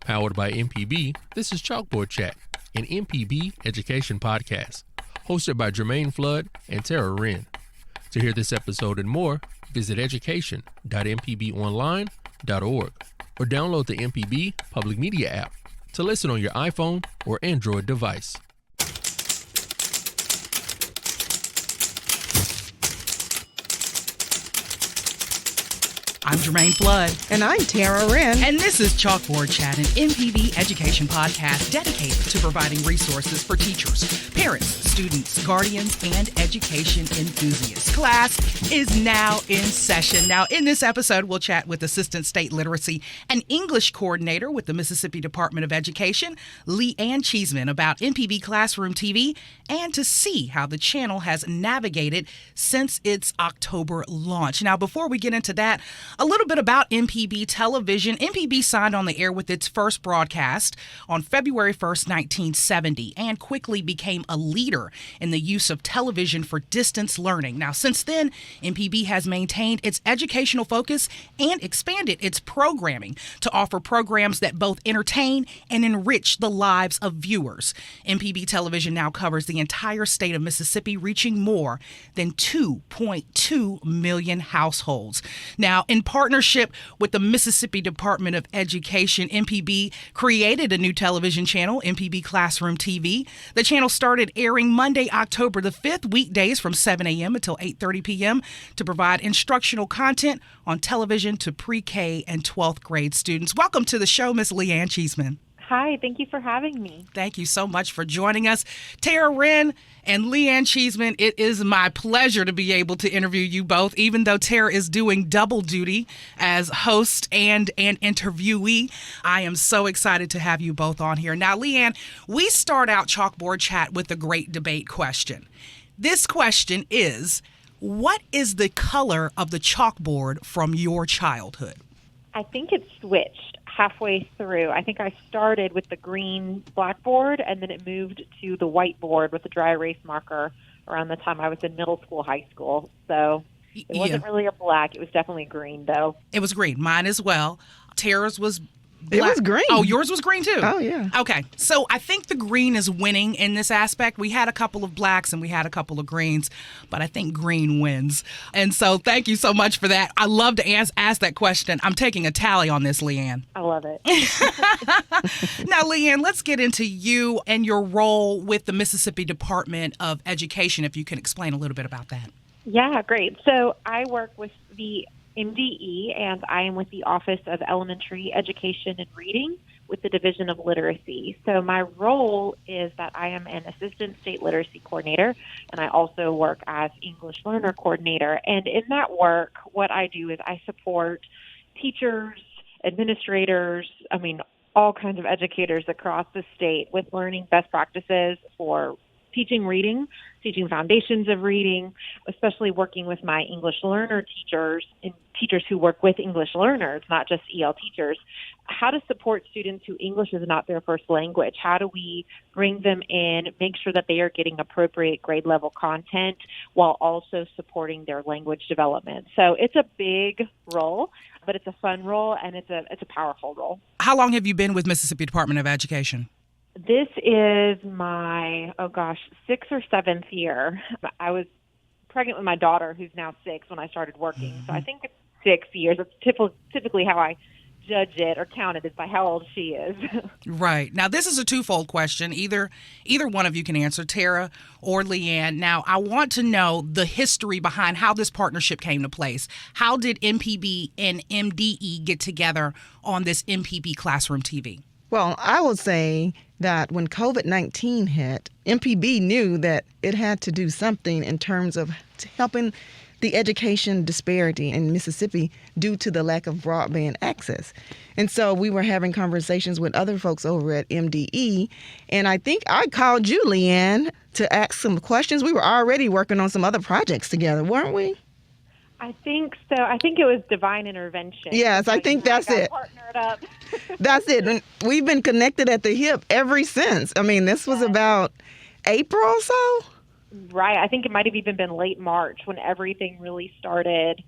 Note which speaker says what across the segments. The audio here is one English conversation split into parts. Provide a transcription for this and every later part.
Speaker 1: Powered by MPB, this is Chalkboard Chat, an MPB education podcast, hosted by Jermaine Flood and Tara Wren. To hear this episode and more, visit education.mpbonline.org or download the MPB Public Media app to listen on your iPhone or Android device.
Speaker 2: I'm Jermaine Flood.
Speaker 3: And I'm Tara Wren.
Speaker 2: And this is Chalkboard Chat, an MPB education podcast dedicated to providing resources for teachers, parents, students, guardians, and education enthusiasts. Class is now in session. Now, in this episode, we'll chat with Assistant State Literacy and English Coordinator with the Mississippi Department of Education, LeighAnne Cheesman, about MPB Classroom TV and to see how the channel has navigated since its October launch. Now, before we get into that, a little bit about MPB Television. MPB signed on the air with its first broadcast on February 1st, 1970, and quickly became a leader in the use of television for distance learning. Now, since then, MPB has maintained its educational focus and expanded its programming to offer programs that both entertain and enrich the lives of viewers. MPB Television now covers the entire state of Mississippi, reaching more than 2.2 million households. Now, in partnership with the Mississippi Department of Education, MPB created a new television channel, MPB Classroom TV. The channel started airing Monday, October the 5th, weekdays from 7 a.m. until 8:30 p.m. to provide instructional content on television to pre-K and 12th grade students. Welcome to the show, Miss LeighAnne Cheesman.
Speaker 4: Hi, thank you for having me.
Speaker 2: Thank you so much for joining us. Tara Wren and LeighAnne Cheesman, it is my pleasure to be able to interview you both, even though Tara is doing double duty as host and an interviewee. I am so excited to have you both on here. Now, LeighAnne, we start out Chalkboard Chat with a great debate question. This question is, what is the color of the chalkboard from your childhood?
Speaker 4: I think it switched halfway through. I think I started with the green blackboard, and then it moved to the whiteboard with a dry erase marker around the time I was in middle school, high school. So it wasn't really a black. It was definitely green, though.
Speaker 2: It was green. Mine as well. Tara's was black.
Speaker 3: It was green.
Speaker 2: Oh, yours was green too?
Speaker 3: Oh, yeah.
Speaker 2: Okay. So I think the green is winning in this aspect. We had a couple of blacks and we had a couple of greens, but I think green wins. And so thank you so much for that. I love to ask that question. I'm taking a tally on this, LeighAnne.
Speaker 4: I love it.
Speaker 2: Now, LeighAnne, let's get into you and your role with the Mississippi Department of Education, if you can explain a little bit about that.
Speaker 4: Yeah, great. So I work with the MDE, and I am with the Office of Elementary Education and Reading with the Division of Literacy. So my role is that I am an Assistant State Literacy Coordinator, and I also work as English Learner Coordinator. And in that work, what I do is I support teachers, administrators, all kinds of educators across the state with learning best practices for teaching reading, teaching foundations of reading, especially working with my English learner teachers and teachers who work with English learners, not just EL teachers, how to support students who English is not their first language. How do we bring them in, make sure that they are getting appropriate grade level content while also supporting their language development. So it's a big role, but it's a fun role and it's a powerful role.
Speaker 2: How long have you been with Mississippi Department of Education?
Speaker 4: This is my, 6th or 7th year. I was pregnant with my daughter, who's now 6, when I started working. So I think it's 6 years. It's typically how I judge it or count it, is by how old she is.
Speaker 2: Right. Now, this is a twofold question. Either one of you can answer, Tara or LeighAnne. Now, I want to know the history behind how this partnership came to place. How did MPB and MDE get together on this MPB Classroom TV?
Speaker 3: Well, I would say that when COVID-19 hit, MPB knew that it had to do something in terms of helping the education disparity in Mississippi due to the lack of broadband access. And so we were having conversations with other folks over at MDE, and I think I called you, LeighAnne, to ask some questions. We were already working on some other projects together, weren't we?
Speaker 4: I think so. I think it was divine intervention.
Speaker 3: Yes, I think that's it.
Speaker 4: Partnered up.
Speaker 3: That's it. And we've been connected at the hip ever since. This was about April or so?
Speaker 4: Right. I think it might have even been late March when everything really started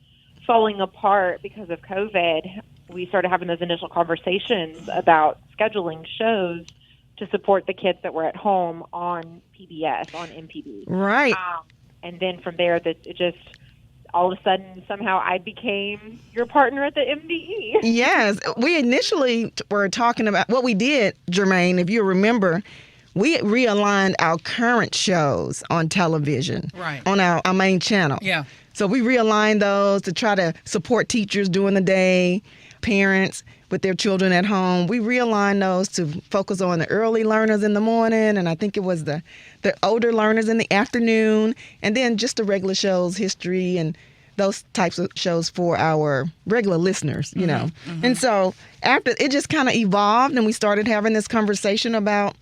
Speaker 4: falling apart because of COVID. We started having those initial conversations about scheduling shows to support the kids that were at home on PBS, on MPB.
Speaker 3: Right.
Speaker 4: And then from there, that it just all of a sudden, somehow I became your partner at the MDE.
Speaker 3: Yes. We initially were talking about what we did, Jermaine, if you remember. We realigned our current shows on television,
Speaker 2: right,
Speaker 3: on our main channel.
Speaker 2: Yeah.
Speaker 3: So we realigned those to try to support teachers during the day, parents with their children at home. We realigned those to focus on the early learners in the morning, and I think it was the older learners in the afternoon, and then just the regular shows, history and those types of shows for our regular listeners, you know. Mm-hmm. And so after it just kind of evolved, and we started having this conversation about,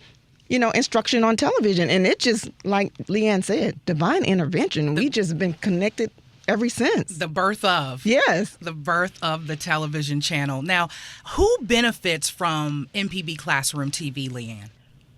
Speaker 3: you know, instruction on television. And it just, like LeighAnne said, divine intervention. We just been connected ever since.
Speaker 2: The birth of.
Speaker 3: Yes.
Speaker 2: The birth of the television channel. Now, who benefits from MPB Classroom TV, LeighAnne?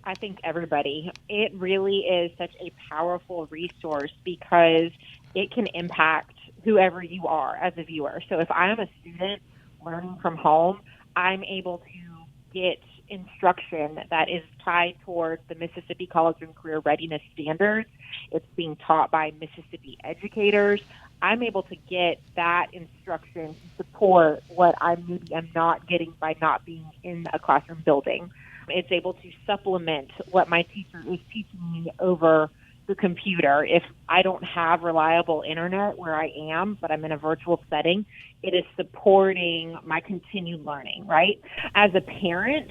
Speaker 4: I think everybody. It really is such a powerful resource because it can impact whoever you are as a viewer. So if I'm a student learning from home, I'm able to get instruction that is tied towards the Mississippi College and Career Readiness Standards. It's being taught by Mississippi educators. I'm able to get that instruction to support what I'm not getting by not being in a classroom building. It's able to supplement what my teacher is teaching me over the computer. If I don't have reliable internet where I am, but I'm in a virtual setting, it is supporting my continued learning, right? As a parent,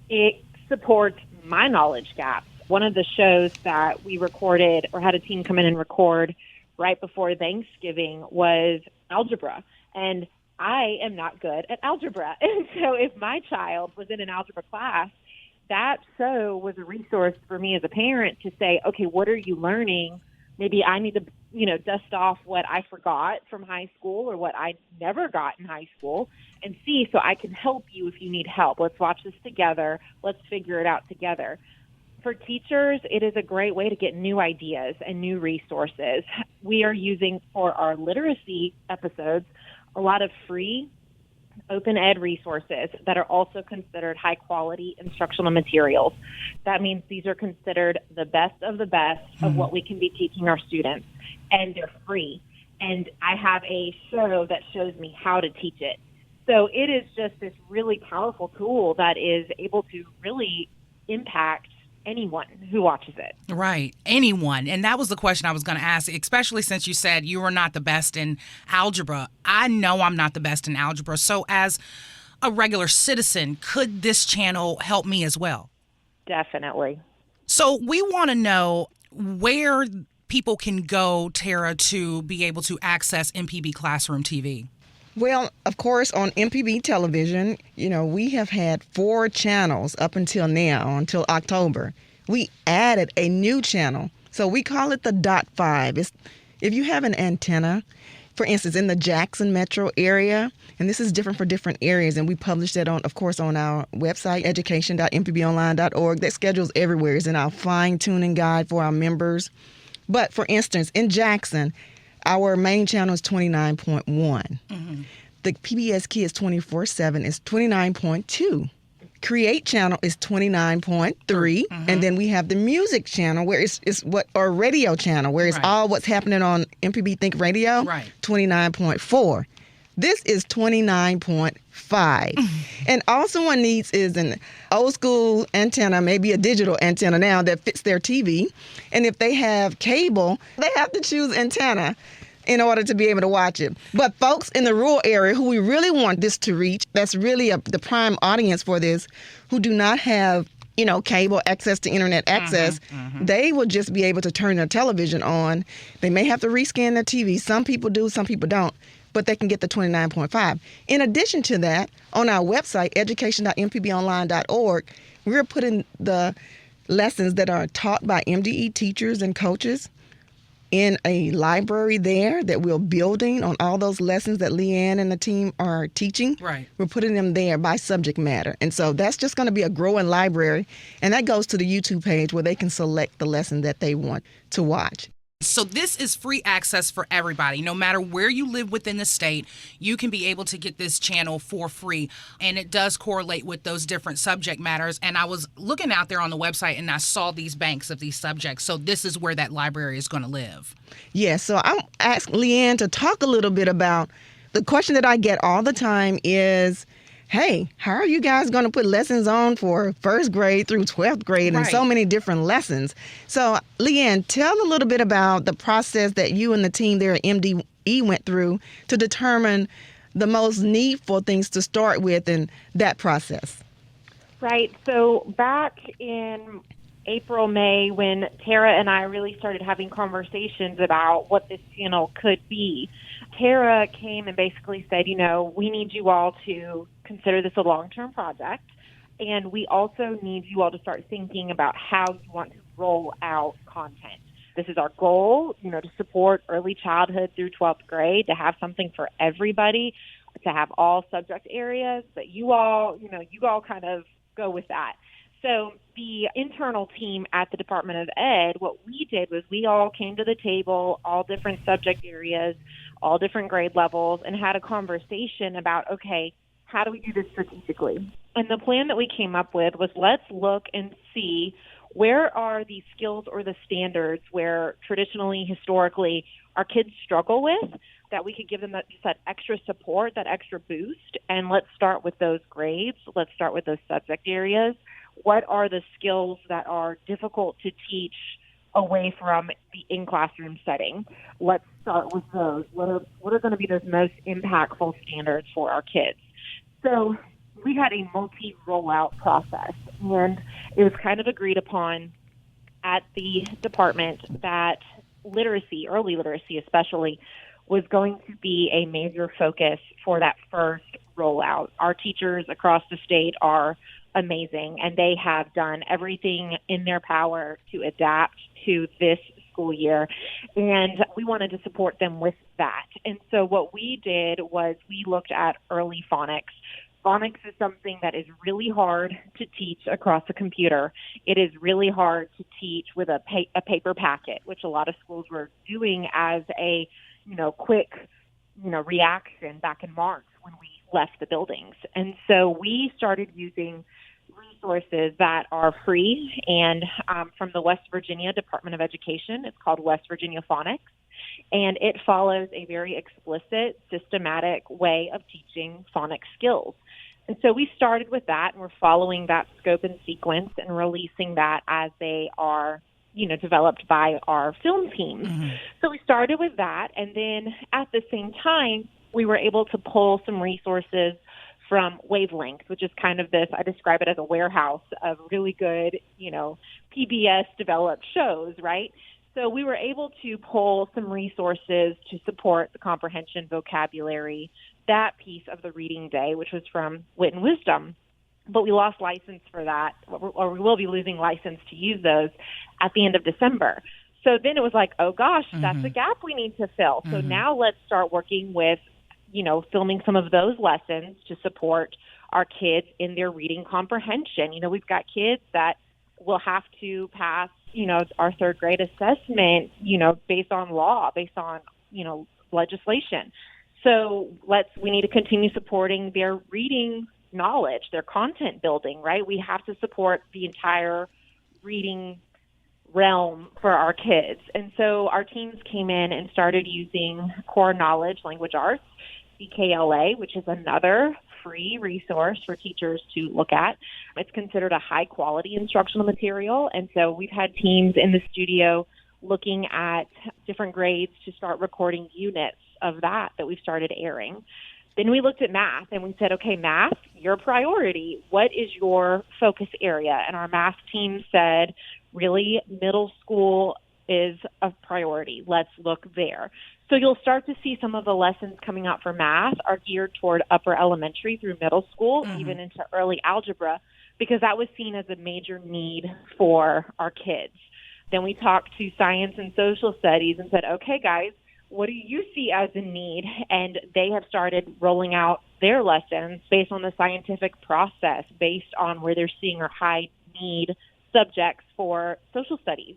Speaker 4: it supports my knowledge gaps. One of the shows that we recorded or had a team come in and record right before Thanksgiving was algebra. And I am not good at algebra. And so if my child was in an algebra class, that show was a resource for me as a parent to say, okay, what are you learning? Maybe I need to, dust off what I forgot from high school or what I never got in high school and see so I can help you if you need help. Let's watch this together. Let's figure it out together. For teachers, it is a great way to get new ideas and new resources. We are using for our literacy episodes a lot of free open ed resources that are also considered high quality instructional materials. That means these are considered the best of what we can be teaching our students, and they're free. And I have a show that shows me how to teach it. So it is just this really powerful tool that is able to really impact anyone who watches it.
Speaker 2: Right. Anyone. And that was the question I was going to ask, especially since you said you were not the best in algebra. I know I'm not the best in algebra. So as a regular citizen, could this channel help me as well?
Speaker 4: Definitely.
Speaker 2: So we want to know where people can go, Tara, to be able to access MPB Classroom TV.
Speaker 3: Well, of course, on MPB Television, we have had 4 channels up until now, until October. We added a new channel, so we call it the .5. If you have an antenna, for instance, in the Jackson metro area, and this is different for different areas, and we publish that on our website, education.mpbonline.org. That schedule's everywhere. It's in our fine-tuning guide for our members. But, for instance, in Jackson, our main channel is 29.1. Mm-hmm. The PBS Kids 24/7 is 29.2. Create channel is 29.3. Mm-hmm. And then we have the music channel where or radio channel where it's all what's happening on MPB Think Radio, 29.4. This is 29.5. And all someone needs is an old school antenna, maybe a digital antenna now that fits their TV. And if they have cable, they have to choose antenna in order to be able to watch it. But folks in the rural area who we really want this to reach, that's really the prime audience for this, who do not have cable access to internet access, they will just be able to turn their television on. They may have to rescan their TV. Some people do, some people don't. But they can get the 29.5. In addition to that, on our website, education.mpbonline.org, we're putting the lessons that are taught by MDE teachers and coaches in a library there that we're building on all those lessons that LeighAnne and the team are teaching.
Speaker 2: Right.
Speaker 3: We're putting them there by subject matter. And so that's just going to be a growing library. And that goes to the YouTube page where they can select the lesson that they want to watch.
Speaker 2: So this is free access for everybody. No matter where you live within the state, you can be able to get this channel for free. And it does correlate with those different subject matters. And I was looking out there on the website and I saw these banks of these subjects. So this is where that library is going to live.
Speaker 3: Yeah, so I'm asking LeighAnne to talk a little bit about the question that I get all the time is, hey, how are you guys going to put lessons on for first grade through 12th grade and so many different lessons? So, LeighAnne, tell a little bit about the process that you and the team there at MDE went through to determine the most needful things to start with in that process.
Speaker 4: Right. So back in April, May, when Tara and I really started having conversations about what this channel could be, Tara came and basically said, we need you all to consider this a long-term project, and we also need you all to start thinking about how you want to roll out content. This is our goal, to support early childhood through 12th grade, to have something for everybody, to have all subject areas, but you all kind of go with that. So the internal team at the Department of Ed, what we did was we all came to the table, all different subject areas, all different grade levels, and had a conversation about, okay, how do we do this strategically? And the plan that we came up with was, let's look and see where are these skills or the standards where traditionally, historically, our kids struggle with, that we could give them that extra support, that extra boost, and let's start with those grades. Let's start with those subject areas. What are the skills that are difficult to teach away from the in-classroom setting? Let's start with those. What are going to be those most impactful standards for our kids? So we had a multi-rollout process, and it was kind of agreed upon at the department that literacy, early literacy especially, was going to be a major focus for that first rollout. Our teachers across the state are amazing, and they have done everything in their power to adapt to this school year, and we wanted to support them with that. And so what we did was we looked at early phonics. Phonics is something that is really hard to teach across a computer. It is really hard to teach with a paper packet, which a lot of schools were doing as a quick reaction back in March when we left the buildings. And so we started using resources that are free and from the West Virginia Department of Education. It's called West Virginia Phonics, and it follows a very explicit, systematic way of teaching phonics skills. And so we started with that, and we're following that scope and sequence and releasing that as they are developed by our film teams. Mm-hmm. So we started with that, and then at the same time, we were able to pull some resources from Wavelength, which is kind of this, I describe it as a warehouse of really good, PBS-developed shows, right? So we were able to pull some resources to support the comprehension vocabulary, that piece of the reading day, which was from Wit and Wisdom. But we lost license for that, or we will be losing license to use those at the end of December. So then it was like, oh gosh, that's a gap we need to fill. So now let's start working with, filming some of those lessons to support our kids in their reading comprehension. We've got kids that will have to pass, our third grade assessment, based on law, based on, legislation. So we need to continue supporting their reading knowledge, their content building, right? We have to support the entire reading realm for our kids. And so our teams came in and started using Core Knowledge Language Arts, CKLA, which is another free resource for teachers to look at. It's considered a high-quality instructional material, and so we've had teams in the studio looking at different grades to start recording units of that we've started airing. Then we looked at math, and we said, okay, math, your priority. What is your focus area? And our math team said, really, middle school is a priority. Let's look there. So you'll start to see some of the lessons coming out for math are geared toward upper elementary through middle school, even into early algebra, because that was seen as a major need for our kids. Then we talked to science and social studies and said, okay, guys, what do you see as a need? And they have started rolling out their lessons based on the scientific process, based on where they're seeing our high need subjects for social studies.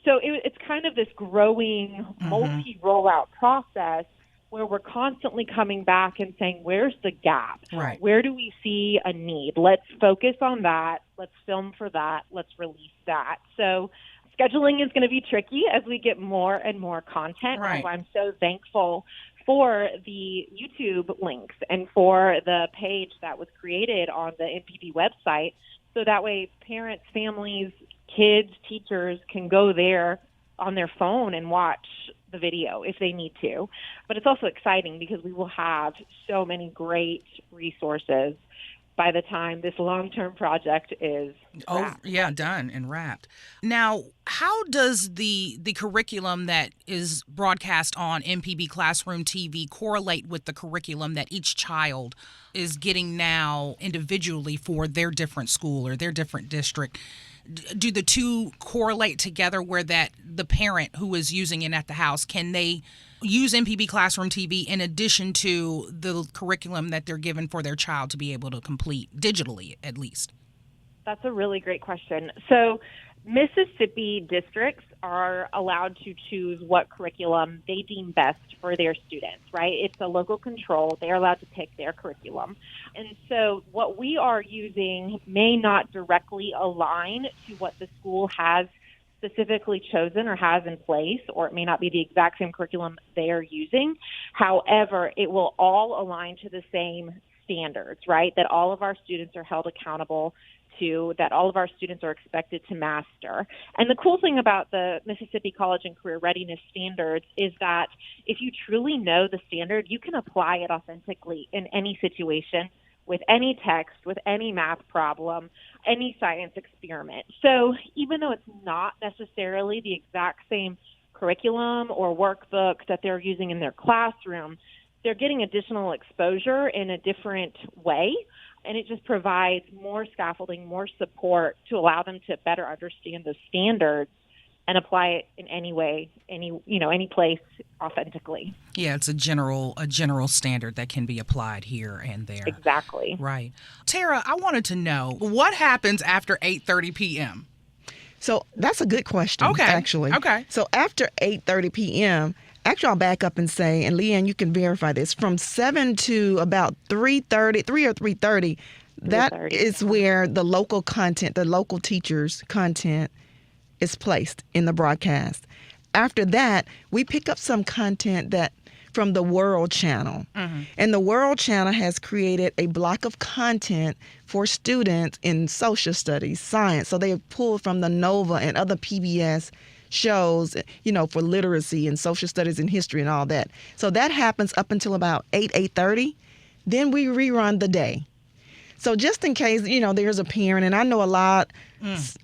Speaker 4: So it's kind of this growing multi-rollout process where we're constantly coming back and saying, where's the gap?
Speaker 2: Right.
Speaker 4: Where do we see a need? Let's focus on that. Let's film for that. Let's release that. So scheduling is going to be tricky as we get more and more content.
Speaker 2: Right.
Speaker 4: I'm so thankful for the YouTube links and for the page that was created on the MPB website. So that way parents, families, kids, teachers can go there on their phone and watch the video if they need to. But it's also exciting because we will have so many great resources by the time this long-term project is wrapped.
Speaker 2: Done and wrapped. Now, how does the curriculum that is broadcast on MPB Classroom TV correlate with the curriculum that each child is getting now individually for their different school or their different district? Do the two correlate together where that the parent who is using it at the house, can they use MPB Classroom TV in addition to the curriculum that they're given for their child to be able to complete digitally, at least?
Speaker 4: That's a really great question. So Mississippi districts are allowed to choose what curriculum they deem best for their students, right? It's a local control. They're allowed to pick their curriculum. And so what we are using may not directly align to what the school has specifically chosen or has in place, or it may not be the exact same curriculum they are using. However, it will all align to the same standards, right? That all of our students are held accountable to, that all of our students are expected to master. And the cool thing about the Mississippi College and Career Readiness Standards is that if you truly know the standard, you can apply it authentically in any situation, with any text, with any math problem, any science experiment. So even though it's not necessarily the exact same curriculum or workbook that they're using in their classroom, they're getting additional exposure in a different way. And it just provides more scaffolding, more support to allow them to better understand the standards and apply it in any way, any place authentically.
Speaker 2: Yeah, it's a general standard that can be applied here and there.
Speaker 4: Exactly.
Speaker 2: Right. Tara, I wanted to know what happens after 8:30 p.m.
Speaker 3: So that's a good question, actually.
Speaker 2: Okay.
Speaker 3: So after 8:30 p.m., actually I'll back up and say, and LeighAnne, you can verify this, from 7 to about 3:30, 3 or 3:30, that is where the local content, the local teachers' content is placed in the broadcast. After that, we pick up some content that from the World Channel. Mm-hmm. And the World Channel has created a block of content for students in social studies, science. So they have pulled from the NOVA and other PBS shows, for literacy and social studies and history and all that. So that happens up until about 8:30. Then we rerun the day. So just in case, there's a parent, and I know a lot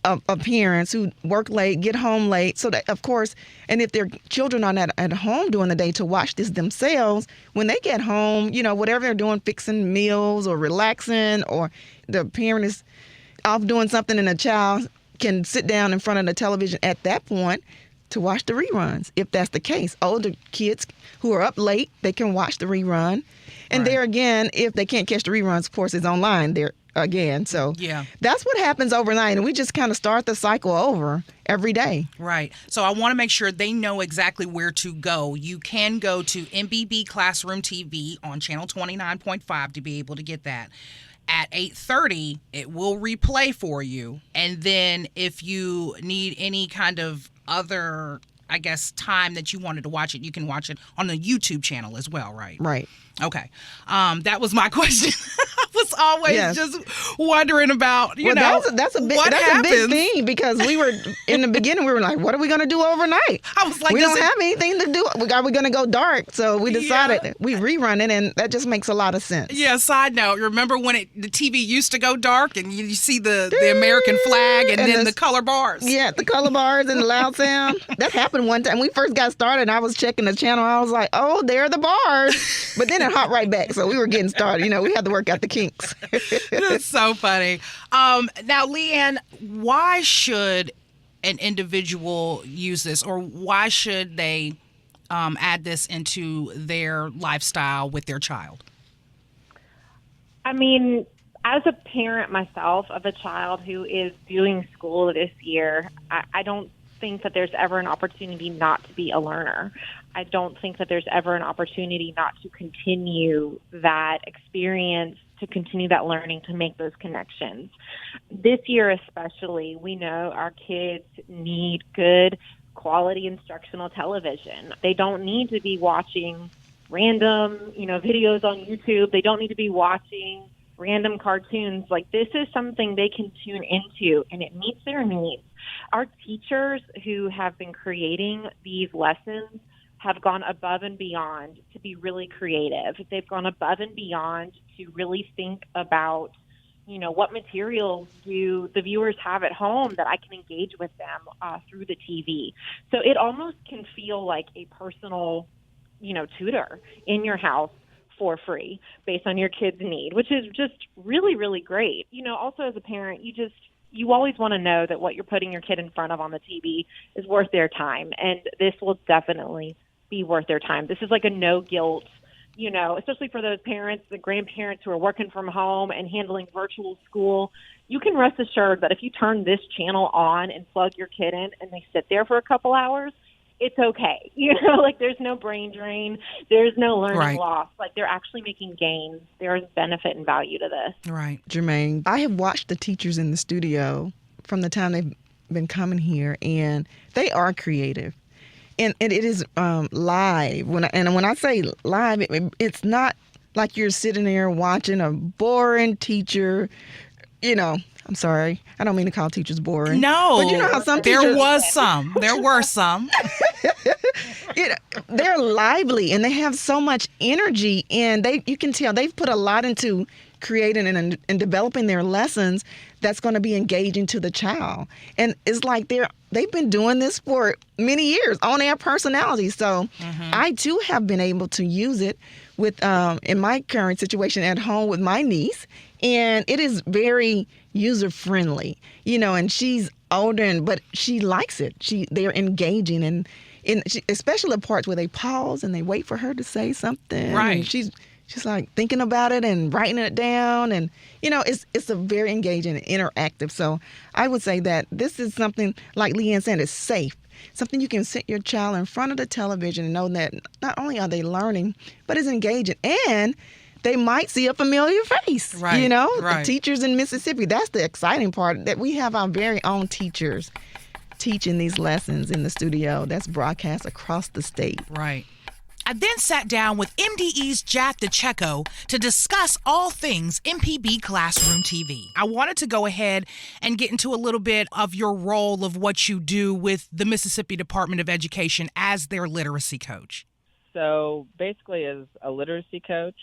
Speaker 3: of parents who work late, get home late. So that, of course, and if their children are not at home during the day to watch this themselves, when they get home, whatever they're doing, fixing meals or relaxing, or the parent is off doing something and the child can sit down in front of the television at that point to watch the reruns, if that's the case. Older kids who are up late, they can watch the rerun. And there again, if they can't catch the reruns, of course, it's online there again. So that's what happens overnight. And we just kind of start the cycle over every day.
Speaker 2: Right. So I want to make sure they know exactly where to go. You can go to MPB Classroom TV on channel 29.5 to be able to get that. At 8:30, it will replay for you. And then if you need any kind of other, time that you wanted to watch it, you can watch it on the YouTube channel as well, right?
Speaker 3: Right.
Speaker 2: Okay. That was my question. I was always just wondering about,
Speaker 3: that's a big thing, because we were, in the beginning, we were like, what are we going to do overnight?
Speaker 2: I was like,
Speaker 3: we don't have anything to do. Are we going to go dark? So we decided we rerun it, and that just makes a lot of sense.
Speaker 2: Yeah, side note, remember when the TV used to go dark and you see the American flag and then the color bars?
Speaker 3: Yeah, the color bars and the loud sound. That happened one time. We first got started, and I was checking the channel. I was like, oh, there are the bars. But then it hopped right back. So we were getting started. We had to work out the kinks.
Speaker 2: That's so funny. Now, LeighAnne, why should an individual use this, or why should they add this into their lifestyle with their child?
Speaker 4: I mean, as a parent myself of a child who is doing school this year, I don't think that there's ever an opportunity not to be a learner. I don't think that there's ever an opportunity not to continue that experience, to continue that learning, to make those connections. This year especially, we know our kids need good quality instructional television. They don't need to be watching random, videos on YouTube. They don't need to be watching random cartoons. Like, this is something they can tune into, and it meets their needs. Our teachers who have been creating these lessons have gone above and beyond to be really creative. They've gone above and beyond to really think about, what materials do the viewers have at home that I can engage with them through the TV. So it almost can feel like a personal, tutor in your house for free based on your kid's need, which is just really, really great. Also as a parent, you always want to know that what you're putting your kid in front of on the TV is worth their time. And this will definitely be worth their time. This is like a no guilt, especially for those parents, the grandparents who are working from home and handling virtual school. You can rest assured that if you turn this channel on and plug your kid in and they sit there for a couple hours, it's okay. Like, there's no brain drain. There's no learning loss. Like, they're actually making gains. There's benefit and value to this.
Speaker 2: Right.
Speaker 3: Jermaine, I have watched the teachers in the studio from the time they've been coming here, and they are creative. And it is live. When I say live, it's not like you're sitting there watching a boring teacher, I'm sorry. I don't mean to call teachers boring.
Speaker 2: No.
Speaker 3: But you know how some teachers...
Speaker 2: There were some.
Speaker 3: They're lively, and they have so much energy, and you can tell they've put a lot into creating and developing their lessons that's going to be engaging to the child. And it's like they've been doing this for many years on their personality. So I too have been able to use it with in my current situation at home with my niece, and it is very user friendly, and she's older, but she likes it. They're engaging, and especially the parts where they pause and they wait for her to say something.
Speaker 2: Right.
Speaker 3: And she's like thinking about it and writing it down, and it's a very engaging and interactive. So I would say that this is something, like LeighAnne said, is safe. Something you can sit your child in front of the television and know that not only are they learning, but it's engaging, and they might see a familiar face.
Speaker 2: Right.
Speaker 3: The teachers in Mississippi. That's the exciting part, that we have our very own teachers teaching these lessons in the studio that's broadcast across the state.
Speaker 2: Right. I then sat down with MDE's Jath DiCecco to discuss all things MPB Classroom TV. I wanted to go ahead and get into a little bit of your role of what you do with the Mississippi Department of Education as their literacy coach.
Speaker 5: So basically, as a literacy coach,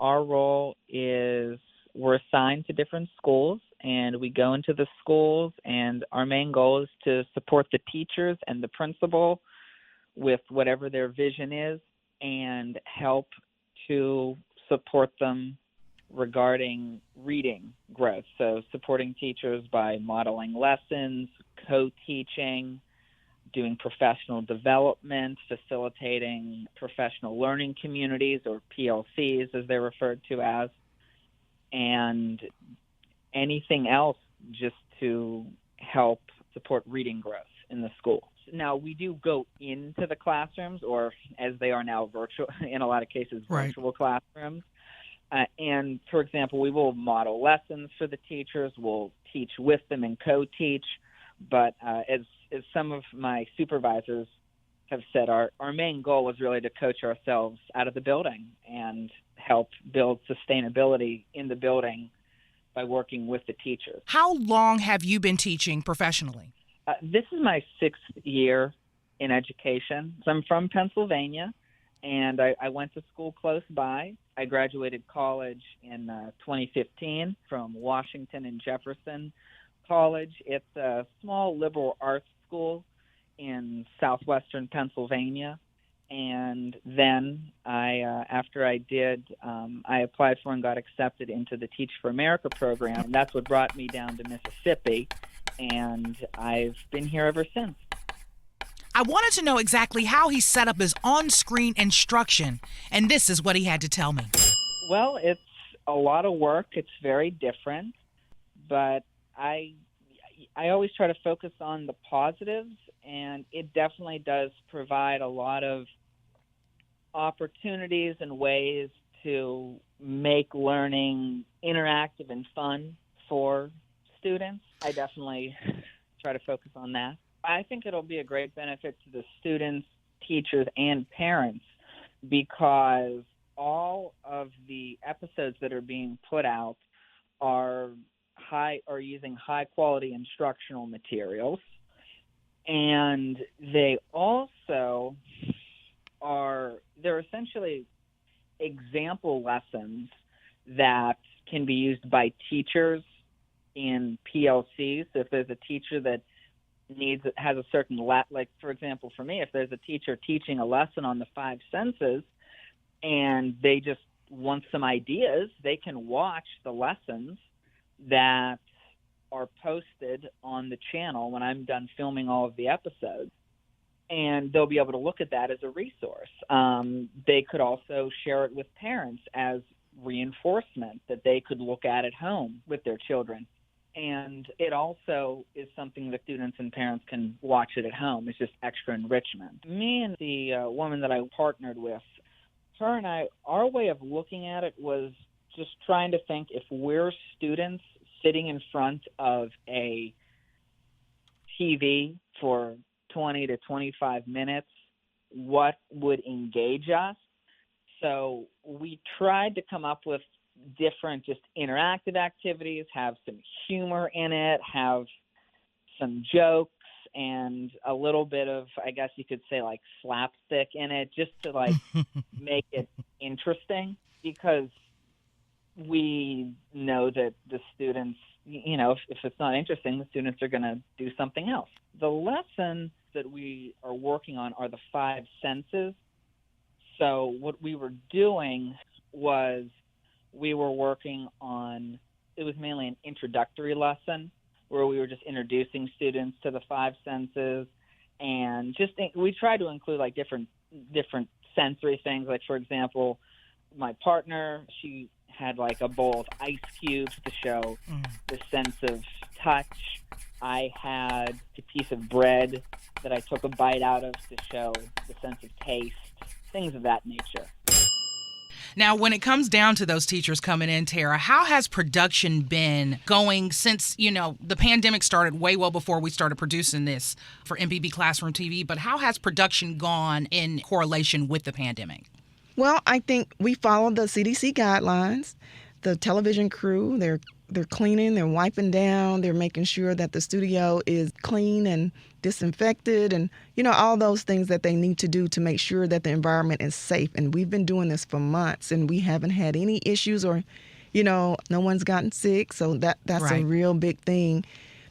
Speaker 5: our role is we're assigned to different schools, and we go into the schools, and our main goal is to support the teachers and the principal with whatever their vision is, and help to support them regarding reading growth. So supporting teachers by modeling lessons, co-teaching, doing professional development, facilitating professional learning communities, or PLCs as they're referred to as, and anything else just to help support reading growth in the schools. Now, we do go into the classrooms, or as they are now, virtual, in a lot of cases, virtual classrooms. And, for example, we will model lessons for the teachers. We'll teach with them and co-teach. But as some of my supervisors have said, our main goal is really to coach ourselves out of the building and help build sustainability in the building by working with the teachers.
Speaker 2: How long have you been teaching professionally?
Speaker 5: This is my 6th year in education. So I'm from Pennsylvania, and I went to school close by. I graduated college in 2015 from Washington and Jefferson College. It's a small liberal arts school in southwestern Pennsylvania. And then after I did, I applied for and got accepted into the Teach for America program. And that's what brought me down to Mississippi. And I've been here ever since.
Speaker 2: I wanted to know exactly how he set up his on-screen instruction, and this is what he had to tell me.
Speaker 5: Well, it's a lot of work. It's very different, but I I always try to focus on the positives, and it definitely does provide a lot of opportunities and ways to make learning interactive and fun for students. I definitely try to focus on that. I think it'll be a great benefit to the students, teachers, and parents, because all of the episodes that are being put out are using high quality instructional materials, and they're essentially example lessons that can be used by teachers in PLCs. So if there's a teacher that has a certain like, for example, for me, if there's a teacher teaching a lesson on the 5 senses and they just want some ideas, they can watch the lessons that are posted on the channel when I'm done filming all of the episodes, and they'll be able to look at that as a resource. They could also share it with parents as reinforcement that they could look at home with their children. And it also is something that students and parents can watch it at home. It's just extra enrichment. Me and the woman that I partnered with, her and I, our way of looking at it was just trying to think, if we're students sitting in front of a TV for 20 to 25 minutes, what would engage us? So we tried to come up with different just interactive activities, have some humor in it, have some jokes, and a little bit of, I guess you could say, like slapstick in it, just to like make it interesting, because we know that the students, if it's not interesting, the students are going to do something else. The lesson that we are working on are the 5 senses. So what we were doing was we were working on, it was mainly an introductory lesson where we were just introducing students to the 5 senses, and we tried to include like different sensory things. Like, for example, my partner, she had like a bowl of ice cubes to show the sense of touch. I had a piece of bread that I took a bite out of to show the sense of taste, things of that nature.
Speaker 2: Now, when it comes down to those teachers coming in, Tara, how has production been going since, the pandemic started way well before we started producing this for MPB Classroom TV, but how has production gone in correlation with the pandemic?
Speaker 3: Well, I think we follow the CDC guidelines. The television crew, they're cleaning, they're wiping down, they're making sure that the studio is clean and disinfected, and all those things that they need to do to make sure that the environment is safe. And we've been doing this for months, and we haven't had any issues, or no one's gotten sick, so that's
Speaker 2: right.
Speaker 3: A real big thing.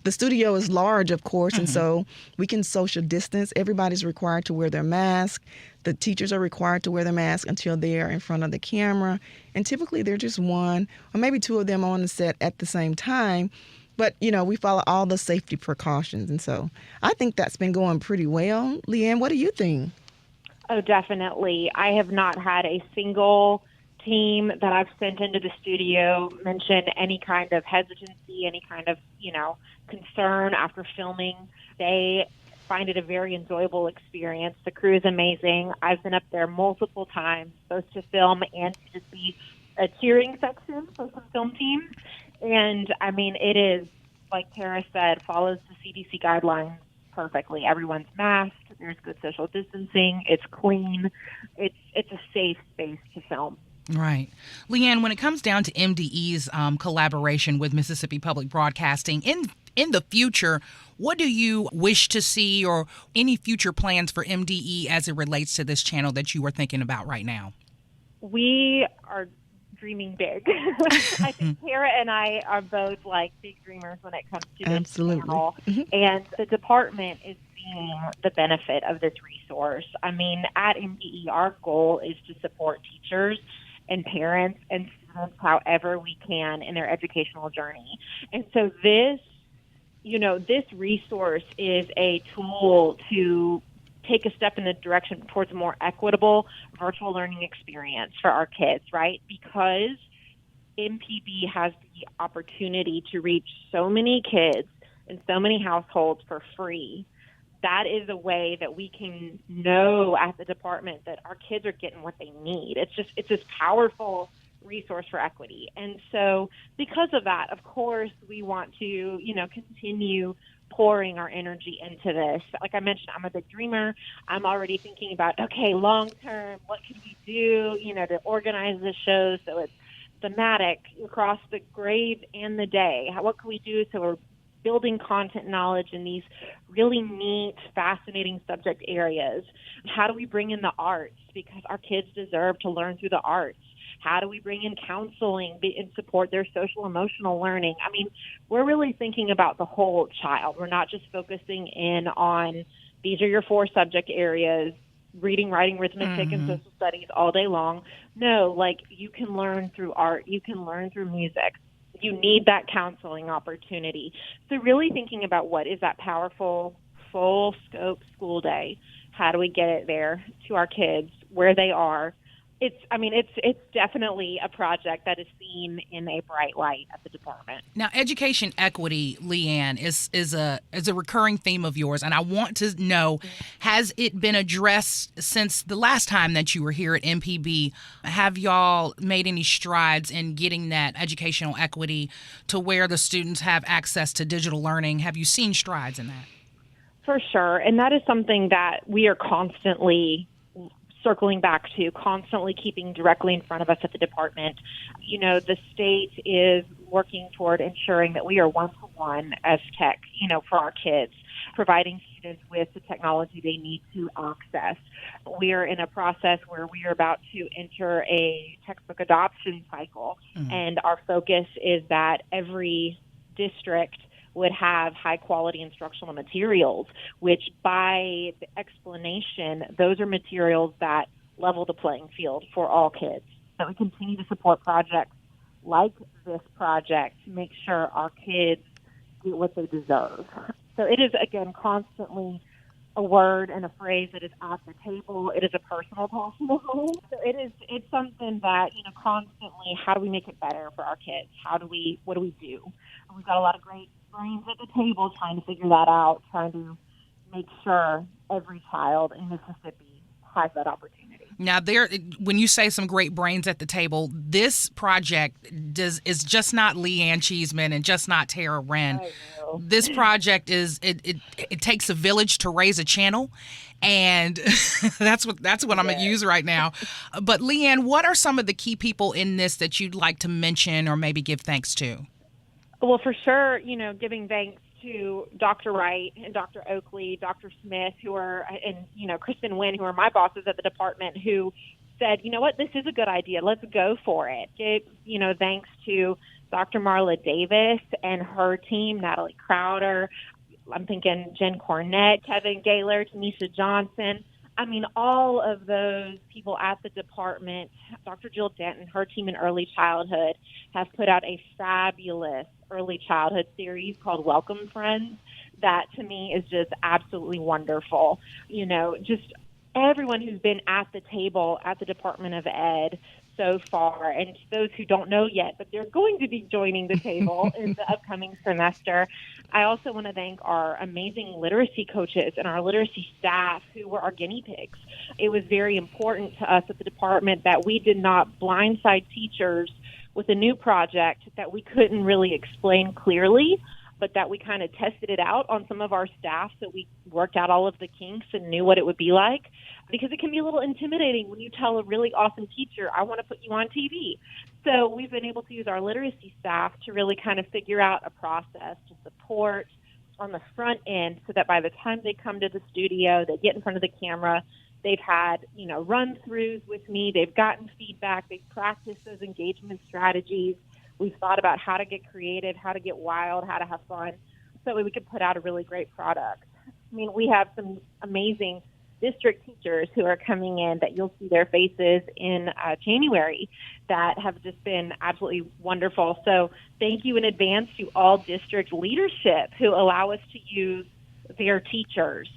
Speaker 3: The studio is large, of course, and so we can social distance. Everybody's required to wear their mask. The teachers are required to wear their mask until they are in front of the camera. And typically they're just one or maybe 2 of them on the set at the same time. But, we follow all the safety precautions. And so I think that's been going pretty well. LeighAnne, what do you think?
Speaker 4: Oh, definitely. I have not had a single team that I've sent into the studio mention any kind of hesitancy, any kind of, concern after filming. They find it a very enjoyable experience. The crew is amazing. I've been up there multiple times, both to film and to just be a cheering section for some film teams. And, it is, like Tara said, follows the CDC guidelines perfectly. Everyone's masked. There's good social distancing. It's clean. It's a safe space to film.
Speaker 2: Right. LeighAnne, when it comes down to MDE's collaboration with Mississippi Public Broadcasting, in the future, what do you wish to see, or any future plans for MDE as it relates to this channel that you are thinking about right now?
Speaker 4: We are dreaming big. I think Tara and I are both like big dreamers when it comes to this channel. And the department is seeing the benefit of this resource. At MDE, our goal is to support teachers and parents and students however we can in their educational journey. And so this resource is a tool to take a step in the direction towards a more equitable virtual learning experience for our kids, right? Because MPB has the opportunity to reach so many kids in so many households for free. That is a way that we can know at the department that our kids are getting what they need. It's this powerful resource for equity. And so because of that, of course, we want to, continue pouring our energy into this. Like I mentioned, I'm a big dreamer. I'm already thinking about, okay, long term, what can we do, to organize the show so it's thematic across the grade and the day? What can we do so we're building content knowledge in these really neat, fascinating subject areas? How do we bring in the arts? Because our kids deserve to learn through the arts. How do we bring in counseling and support their social emotional learning? I mean, we're really thinking about the whole child. We're not just focusing in on these are your 4 subject areas, reading, writing, arithmetic, and social studies all day long. No, you can learn through art. You can learn through music. You need that counseling opportunity. So really thinking about what is that powerful, full scope school day? How do we get it there to our kids where they are? It's definitely a project that is seen in a bright light at the department.
Speaker 2: Now, education equity, LeighAnne, is a recurring theme of yours, and I want to know, has it been addressed since the last time that you were here at MPB? Have y'all made any strides in getting that educational equity to where the students have access to digital learning? Have you seen strides in that?
Speaker 4: For sure, and that is something that we are constantly circling back to, constantly keeping directly in front of us at the department. The state is working toward ensuring that we are one-to-one as tech, for our kids, providing students with the technology they need to access. We are in a process where we are about to enter a textbook adoption cycle, and our focus is that every district would have high-quality instructional materials, which by the explanation, those are materials that level the playing field for all kids. So we continue to support projects like this project to make sure our kids get what they deserve. So it is, again, constantly a word and a phrase that is at the table. It is a personal passion of mine. So it's something that, constantly, how do we make it better for our kids? What do we do? And we've got a lot of great brains at the table trying to figure that out, trying to make sure every child in Mississippi has that opportunity.
Speaker 2: Now, when you say some great brains at the table, this project is just not LeighAnne Cheesman and just not Tara Wren. This project it takes a village to raise a channel, and that's what I'm going to use right now. But LeighAnne, what are some of the key people in this that you'd like to mention or maybe give thanks to?
Speaker 4: Well, for sure, giving thanks to Dr. Wright and Dr. Oakley, Dr. Smith, and Kristen Wynn, who are my bosses at the department, who said, what, this is a good idea. Let's go for it. Thanks to Dr. Marla Davis and her team, Natalie Crowder, I'm thinking Jen Cornett, Kevin Gaylor, Tanisha Johnson. All of those people at the department, Dr. Jill Denton, her team in early childhood, have put out a fabulous early childhood series called Welcome Friends. That, to me, is just absolutely wonderful. Just everyone who's been at the table at the Department of Ed so far, and those who don't know yet, but they're going to be joining the table in the upcoming semester. I also want to thank our amazing literacy coaches and our literacy staff who were our guinea pigs. It was very important to us at the department that we did not blindside teachers with a new project that we couldn't really explain clearly, but that we kind of tested it out on some of our staff so we worked out all of the kinks and knew what it would be like. Because it can be a little intimidating when you tell a really awesome teacher, I want to put you on TV. So we've been able to use our literacy staff to really kind of figure out a process to support on the front end so that by the time they come to the studio, they get in front of the camera, they've had, run-throughs with me, they've gotten feedback, they've practiced those engagement strategies. We've thought about how to get creative, how to get wild, how to have fun, so we could put out a really great product. We have some amazing district teachers who are coming in that you'll see their faces in January that have just been absolutely wonderful. So thank you in advance to all district leadership who allow us to use their teachers,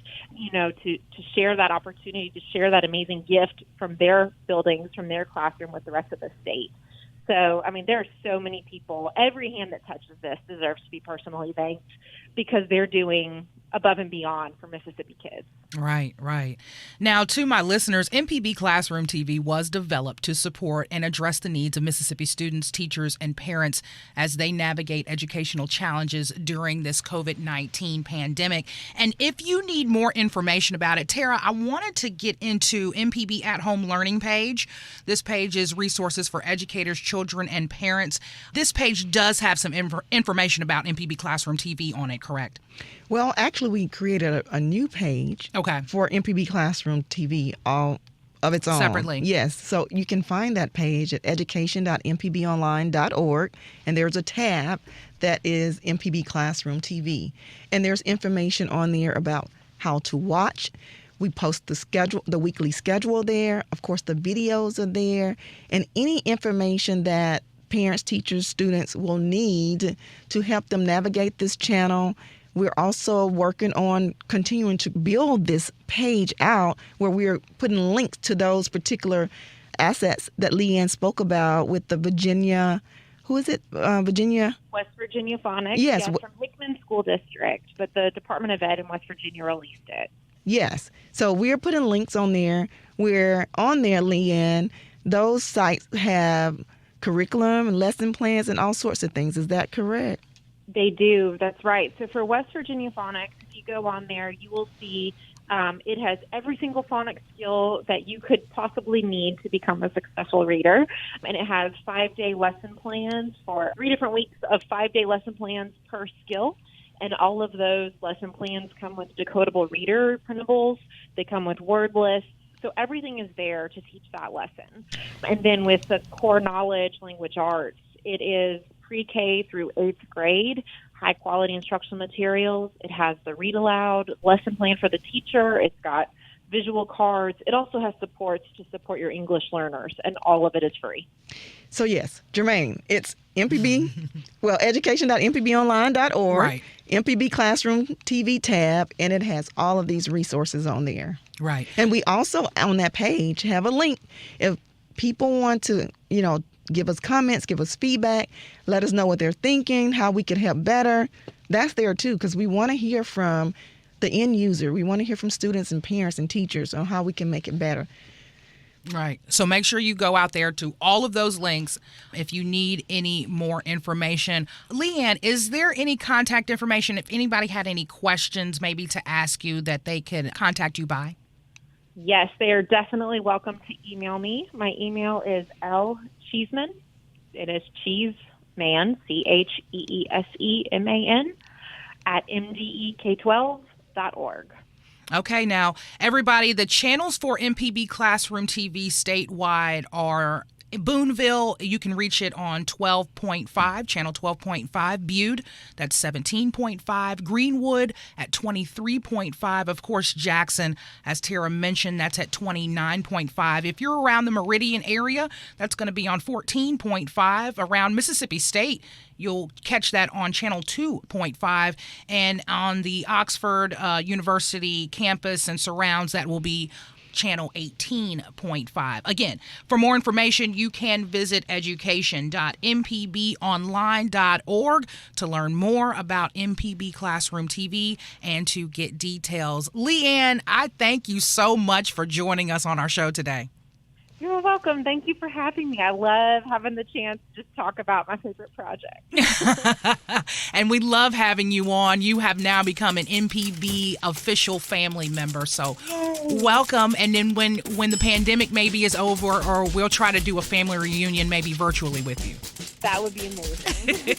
Speaker 4: to share that opportunity, to share that amazing gift from their buildings, from their classroom with the rest of the state. So, I mean, there are so many people. Every hand that touches this deserves to be personally thanked because they're doing above and beyond for Mississippi kids.
Speaker 2: Right, right. Now, to my listeners, MPB Classroom TV was developed to support and address the needs of Mississippi students, teachers, and parents as they navigate educational challenges during this COVID-19 pandemic. And if you need more information about it, Tara, I wanted to get into MPB At Home Learning page. This page is resources for educators, children, and parents. This page does have some information about MPB Classroom TV on it, correct?
Speaker 3: Well, actually, we created a new page for MPB Classroom TV all of its own.
Speaker 2: Separately.
Speaker 3: Yes. So you can find that page at education.mpbonline.org, and there's a tab that is MPB Classroom TV. And there's information on there about how to watch. We post the weekly schedule there. Of course, the videos are there. And any information that parents, teachers, students will need to help them navigate this channel. We're also working on continuing to build this page out where we're putting links to those particular assets that LeighAnne spoke about with the Virginia, Virginia?
Speaker 4: West Virginia Phonics.
Speaker 3: Yes.
Speaker 4: From Hickman School District, but the Department of Ed in West Virginia released it.
Speaker 3: Yes. So we're putting links on there. We're on there, LeighAnne. Those sites have curriculum and lesson plans and all sorts of things. Is that correct?
Speaker 4: They do. That's right. So for West Virginia Phonics, if you go on there, you will see it has every single phonics skill that you could possibly need to become a successful reader. And it has 5-day lesson plans for 3 different weeks of 5-day lesson plans per skill. And all of those lesson plans come with decodable reader printables. They come with word lists. So everything is there to teach that lesson. And then with the core knowledge, language arts, it is pre-K through 8th grade, high-quality instructional materials. It has the read aloud lesson plan for the teacher. It's got visual cards. It also has supports to support your English learners, and all of it is free.
Speaker 3: So, yes, Jermaine, it's MPB, education.mpbonline.org,
Speaker 2: Right.
Speaker 3: MPB Classroom TV tab, and it has all of these resources on there.
Speaker 2: Right.
Speaker 3: And we also, on that page, have a link. If people want to, give us comments, give us feedback, let us know what they're thinking, how we could help better. That's there too, because we want to hear from the end user. We want to hear from students and parents and teachers on how we can make it better.
Speaker 2: Right. So make sure you go out there to all of those links if you need any more information. LeighAnne, is there any contact information if anybody had any questions maybe to ask you that they could contact you by?
Speaker 4: Yes, they are definitely welcome to email me. My email is Cheesman. It is Cheesman, CheeseeMan, at mdek12.org.
Speaker 2: Okay, now, everybody, the channels for MPB Classroom TV statewide are Boonville, you can reach it on 12.5, channel 12.5. Bude, that's 17.5. Greenwood at 23.5. Of course, Jackson, as Tara mentioned, that's at 29.5. If you're around the Meridian area, that's going to be on 14.5. Around Mississippi State, you'll catch that on channel 2.5. And on the Oxford University campus and surrounds, that will be channel 18.5. Again, for more information, you can visit education.mpbonline.org to learn more about MPB Classroom TV and to get details. LeighAnne, I thank you so much for joining us on our show today.
Speaker 4: You're welcome. Thank you for having me. I love having the chance to just talk about my favorite project.
Speaker 2: And we love having you on. You have now become an MPB official family member. So welcome. And then when the pandemic maybe is over, or we'll try to do a family reunion maybe virtually with you.
Speaker 4: That would be amazing.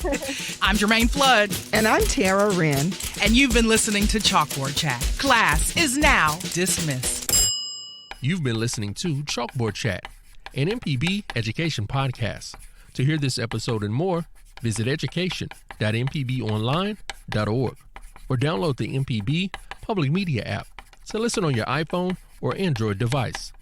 Speaker 2: I'm Jermaine Flood.
Speaker 3: And I'm Tara Wren.
Speaker 2: And you've been listening to Chalkboard Chat. Class is now dismissed.
Speaker 1: You've been listening to Chalkboard Chat, an MPB education podcast. To hear this episode and more, visit education.mpbonline.org or download the MPB Public Media app to listen on your iPhone or Android device.